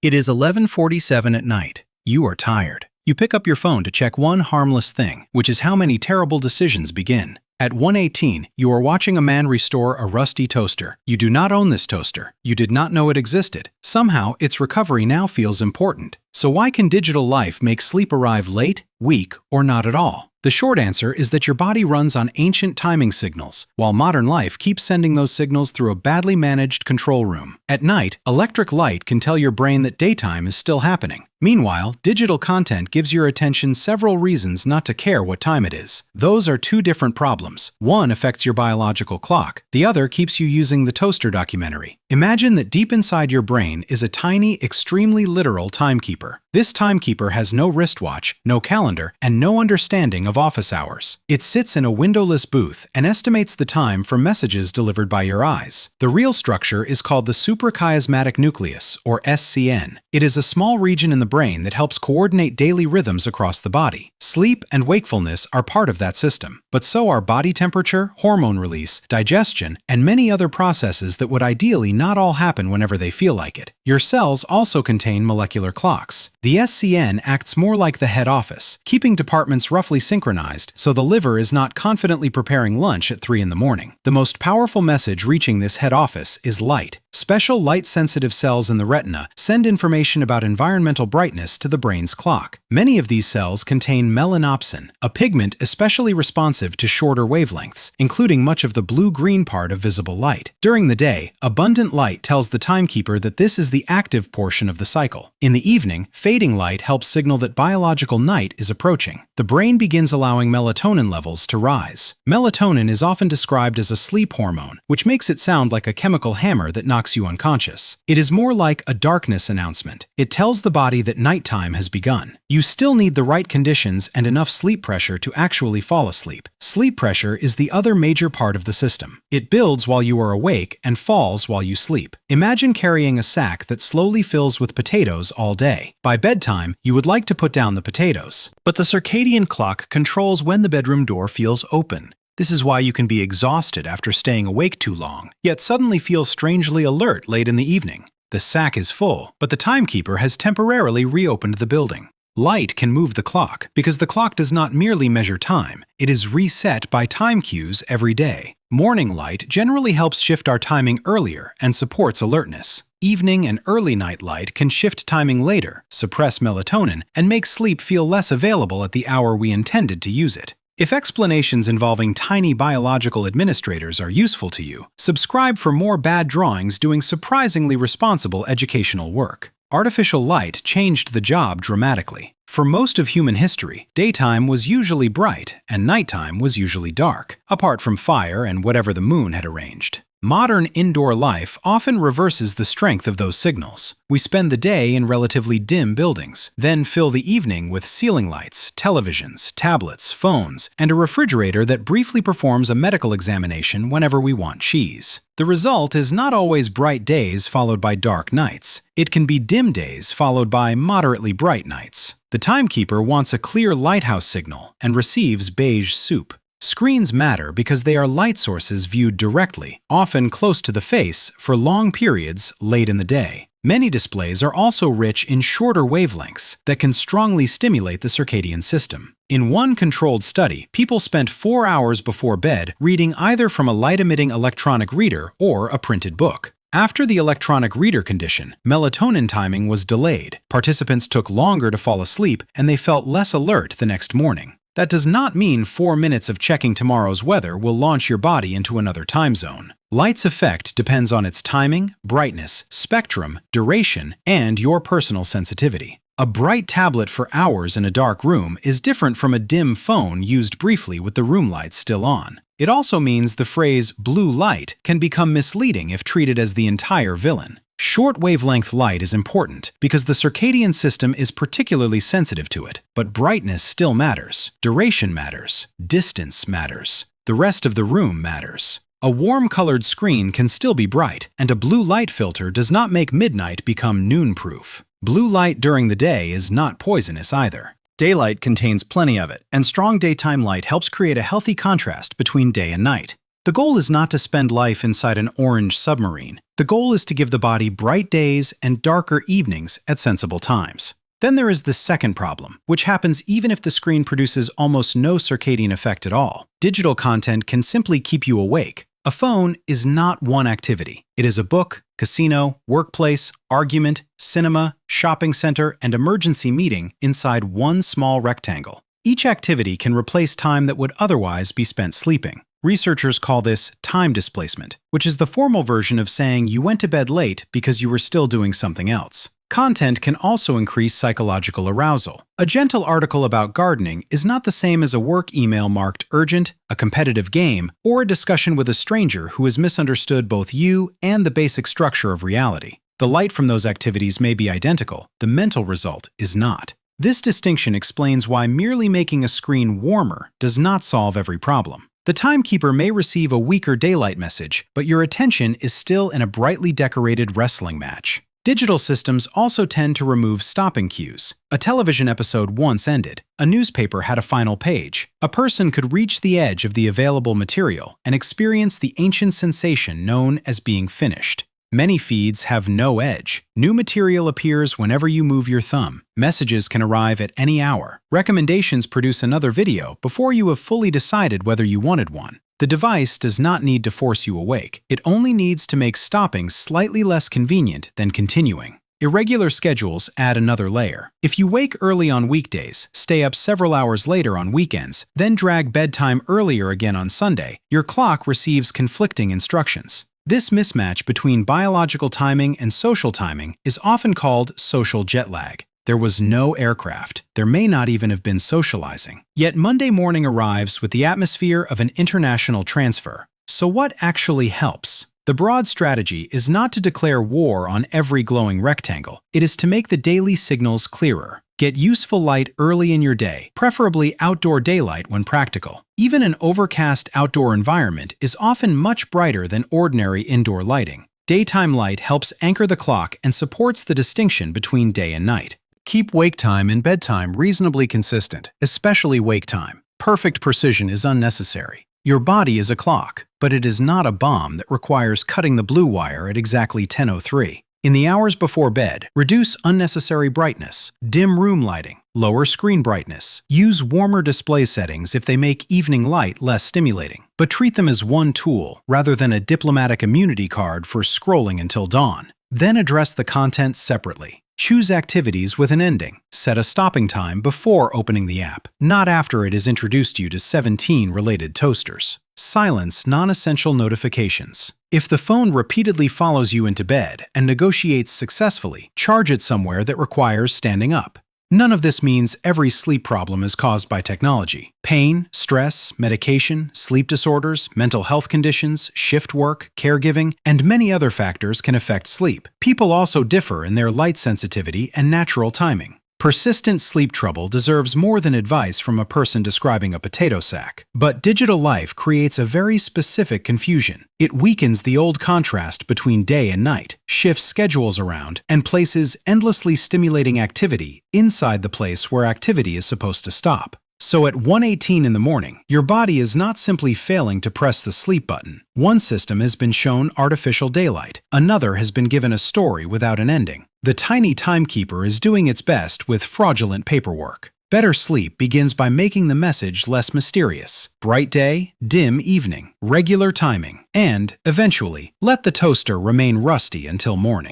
It is 11:47 at night. You are tired. You pick up your phone to check one harmless thing, which is how many terrible decisions begin. At 1:18, you are watching a man restore a rusty toaster. You do not own this toaster. You did not know it existed. Somehow, its recovery now feels important. So why can digital life make sleep arrive late, weak, or not at all? The short answer is that your body runs on ancient timing signals, while modern life keeps sending those signals through a badly managed control room. At night, electric light can tell your brain that daytime is still happening. Meanwhile, digital content gives your attention several reasons not to care what time it is. Those are two different problems. One affects your biological clock. The other keeps you using the toaster documentary. Imagine that deep inside your brain is a tiny, extremely literal timekeeper. This timekeeper has no wristwatch, no calendar, and no understanding of office hours. It sits in a windowless booth and estimates the time for messages delivered by your eyes. The real structure is called the suprachiasmatic nucleus, or SCN. It is a small region in the brain that helps coordinate daily rhythms across the body. Sleep and wakefulness are part of that system, but so are body temperature, hormone release, digestion, and many other processes that would ideally not all happen whenever they feel like it. Your cells also contain molecular clocks. The SCN acts more like the head office, keeping departments roughly synchronized so the liver is not confidently preparing lunch at 3 in the morning. The most powerful message reaching this head office is light. Special light-sensitive cells in the retina send information about environmental brightness to the brain's clock. Many of these cells contain melanopsin, a pigment especially responsive to shorter wavelengths, including much of the blue-green part of visible light. During the day, abundant light tells the timekeeper that this is the active portion of the cycle. In the evening, fading light helps signal that biological night is approaching. The brain begins allowing melatonin levels to rise. Melatonin is often described as a sleep hormone, which makes it sound like a chemical hammer that knocks you unconscious. It is more like a darkness announcement. It tells the body that nighttime has begun. You still need the right conditions and enough sleep pressure to actually fall asleep. Sleep pressure is the other major part of the system. It builds while you are awake and falls while you sleep. Imagine carrying a sack that slowly fills with potatoes all day. By bedtime, you would like to put down the potatoes. But the circadian clock controls when the bedroom door feels open. This is why you can be exhausted after staying awake too long, yet suddenly feel strangely alert late in the evening. The sack is full, but the timekeeper has temporarily reopened the building. Light can move the clock, because the clock does not merely measure time, it is reset by time cues every day. Morning light generally helps shift our timing earlier and supports alertness. Evening and early night light can shift timing later, suppress melatonin, and make sleep feel less available at the hour we intended to use it. If explanations involving tiny biological administrators are useful to you, subscribe for more bad drawings doing surprisingly responsible educational work. Artificial light changed the job dramatically. For most of human history, daytime was usually bright and nighttime was usually dark, apart from fire and whatever the moon had arranged. Modern indoor life often reverses the strength of those signals. We spend the day in relatively dim buildings, then fill the evening with ceiling lights, televisions, tablets, phones, and a refrigerator that briefly performs a medical examination whenever we want cheese. The result is not always bright days followed by dark nights. It can be dim days followed by moderately bright nights. The timekeeper wants a clear lighthouse signal and receives beige soup. Screens matter because they are light sources viewed directly, often close to the face, for long periods late in the day. Many displays are also rich in shorter wavelengths that can strongly stimulate the circadian system. In one controlled study, people spent 4 hours before bed reading either from a light-emitting electronic reader or a printed book. After the electronic reader condition, melatonin timing was delayed. Participants took longer to fall asleep and they felt less alert the next morning. That does not mean 4 minutes of checking tomorrow's weather will launch your body into another time zone. Light's effect depends on its timing, brightness, spectrum, duration, and your personal sensitivity. A bright tablet for hours in a dark room is different from a dim phone used briefly with the room lights still on. It also means the phrase blue light can become misleading if treated as the entire villain. Short wavelength light is important because the circadian system is particularly sensitive to it, but brightness still matters, duration matters, distance matters, the rest of the room matters. A warm-colored screen can still be bright, and a blue light filter does not make midnight become noon-proof. Blue light during the day is not poisonous either. Daylight contains plenty of it, and strong daytime light helps create a healthy contrast between day and night. The goal is not to spend life inside an orange submarine. The goal is to give the body bright days and darker evenings at sensible times. Then there is the second problem, which happens even if the screen produces almost no circadian effect at all. Digital content can simply keep you awake. A phone is not one activity. It is a book, casino, workplace, argument, cinema, shopping center, and emergency meeting inside one small rectangle. Each activity can replace time that would otherwise be spent sleeping. Researchers call this time displacement, which is the formal version of saying you went to bed late because you were still doing something else. Content can also increase psychological arousal. A gentle article about gardening is not the same as a work email marked urgent, a competitive game, or a discussion with a stranger who has misunderstood both you and the basic structure of reality. The light from those activities may be identical, the mental result is not. This distinction explains why merely making a screen warmer does not solve every problem. The timekeeper may receive a weaker daylight message, but your attention is still in a brightly decorated wrestling match. Digital systems also tend to remove stopping cues. A television episode once ended. A newspaper had a final page. A person could reach the edge of the available material and experience the ancient sensation known as being finished. Many feeds have no edge. New material appears whenever you move your thumb. Messages can arrive at any hour. Recommendations produce another video before you have fully decided whether you wanted one. The device does not need to force you awake. It only needs to make stopping slightly less convenient than continuing. Irregular schedules add another layer. If you wake early on weekdays, stay up several hours later on weekends, then drag bedtime earlier again on Sunday, your clock receives conflicting instructions. This mismatch between biological timing and social timing is often called social jet lag. There was no aircraft. There may not even have been socializing. Yet Monday morning arrives with the atmosphere of an international transfer. So what actually helps? The broad strategy is not to declare war on every glowing rectangle. It is to make the daily signals clearer. Get useful light early in your day, preferably outdoor daylight when practical. Even an overcast outdoor environment is often much brighter than ordinary indoor lighting. Daytime light helps anchor the clock and supports the distinction between day and night. Keep wake time and bedtime reasonably consistent, especially wake time. Perfect precision is unnecessary. Your body is a clock, but it is not a bomb that requires cutting the blue wire at exactly 10:03. In the hours before bed, reduce unnecessary brightness, dim room lighting, lower screen brightness. Use warmer display settings if they make evening light less stimulating, but treat them as one tool rather than a diplomatic immunity card for scrolling until dawn. Then address the content separately. Choose activities with an ending. Set a stopping time before opening the app, not after it has introduced you to 17 related toasters. Silence non-essential notifications. If the phone repeatedly follows you into bed and negotiates successfully, charge it somewhere that requires standing up. None of this means every sleep problem is caused by technology. Pain, stress, medication, sleep disorders, mental health conditions, shift work, caregiving, and many other factors can affect sleep. People also differ in their light sensitivity and natural timing. Persistent sleep trouble deserves more than advice from a person describing a potato sack. But digital life creates a very specific confusion. It weakens the old contrast between day and night, shifts schedules around, and places endlessly stimulating activity inside the place where activity is supposed to stop. So at 1:18 in the morning, your body is not simply failing to press the sleep button. One system has been shown artificial daylight. Another has been given a story without an ending. The tiny timekeeper is doing its best with fraudulent paperwork. Better sleep begins by making the message less mysterious. Bright day, dim evening, regular timing, and, eventually, let the toaster remain rusty until morning.